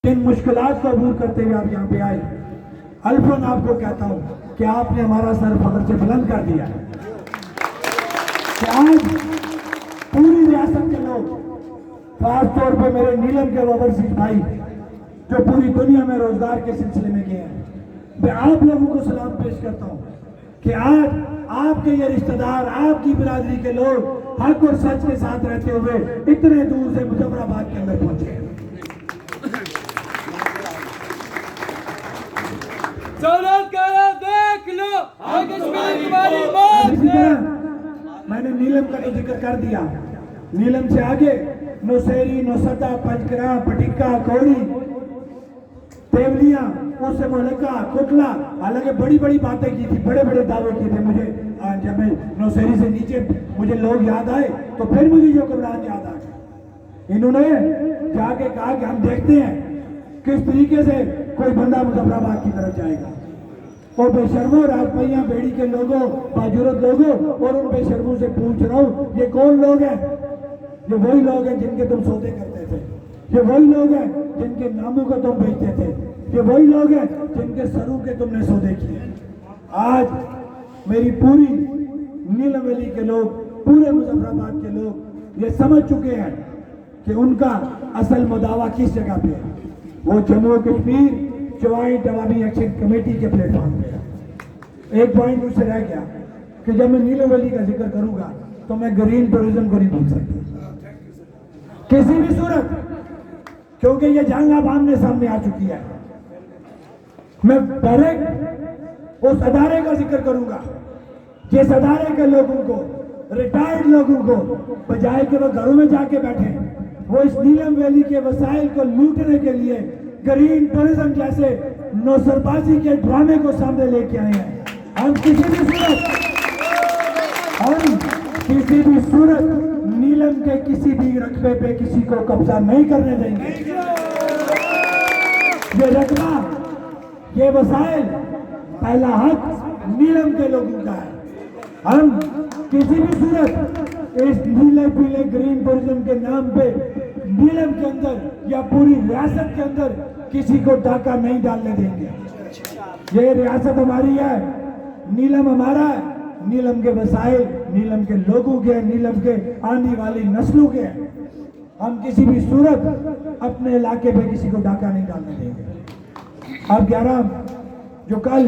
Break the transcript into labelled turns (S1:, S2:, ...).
S1: जिन मुश्किलात को अबूर करते हुए आप यहाँ पे आए, अल्फन आपको कहता हूँ कि आपने हमारा सर फख्र से बुलंद कर दिया है कि आज पूरी रियासत के लोग, खास तौर पे मेरे नीलम के ओवरसीज भाई जो पूरी दुनिया में रोजगार के सिलसिले में गए हैं, मैं आप लोगों को सलाम पेश करता हूँ कि आज आपके ये रिश्तेदार, आपकी बिरादरी के लोग हक और सच के साथ रहते हुए इतने दूर से मुजफ्फराबाद के अंदर पहुंचे हैं।
S2: देख लो आगे तुम्हारी बात।
S1: मैंने नीलम का तो जिक्र कर दिया, नीलम से आगे नौशेरी, नौसदा, पंचकरा, पटिक्का, कौड़ी, तेवलियां, उससे मुहल्का, कुटला, हालांकि बड़ी बड़ी बातें की थी, बड़े बड़े दावे किए थे। मुझे जब मैं नौशेरी से नीचे मुझे लोग याद आए तो फिर मुझे यो कबरान याद आ गया। इन्होंने जाके कहा कि हम देखते हैं किस तरीके से कोई बंदा मुजफ्फराबाद की तरफ जाएगा। और बेशर्मों, राजपैया बेड़ी के लोगों, बाजुरत लोगों, और उन बेशर्मों से पूछ रहा हूँ, ये कौन लोग हैं? ये वही लोग हैं जिनके तुम सौदे करते थे, ये वही लोग हैं जिनके नामों को तुम बेचते थे, ये वही लोग हैं जिनके सरों के तुमने सौदे किए। आज मेरी पूरी नीलम वैली के लोग, पूरे मुजफ्फराबाद के लोग ये समझ चुके हैं कि उनका असल मुदावा किस जगह पे है। वो जम्मू कश्मीर ज्वाइंट अवामी एक्शन कमेटी के प्लेटफॉर्म पे है। एक पॉइंट मुझसे रह गया कि जब मैं नीलम वैली का जिक्र करूंगा तो मैं ग्रीन टूरिज्म को नहीं भूल सकता किसी भी सूरत, क्योंकि ये जंग अब आमने सामने आ चुकी है। मैं डायरेक्ट उस अदारे का जिक्र करूंगा जिस अदारे के लोगों को, रिटायर्ड लोगों को, बजाय के वो घरों में जाके बैठे, वो इस नीलम वैली के वसाइल को लूटने के लिए ग्रीन टूरिज्म जैसे नौसरबाजी के ड्रामे को सामने लेके आए हैं। हम किसी भी सूरत नीलम के किसी भी रकबे पे किसी को कब्जा नहीं करने देंगे। ये रकबा, ये वसाइल, पहला हक नीलम के लोगों का है। हम किसी भी सूरत इस नीले पीले ग्रीन टूरिज्म के नाम पे नीलम के अंदर या पूरी रियासत के अंदर किसी को डाका नहीं डालने देंगे। ये रियासत हमारी है, नीलम हमारा है, नीलम के वसाइल नीलम के लोगों के, नीलम के आने वाली नस्लों के। हम किसी भी सूरत अपने इलाके पे किसी को डाका नहीं डालने देंगे। अब 11 जो कल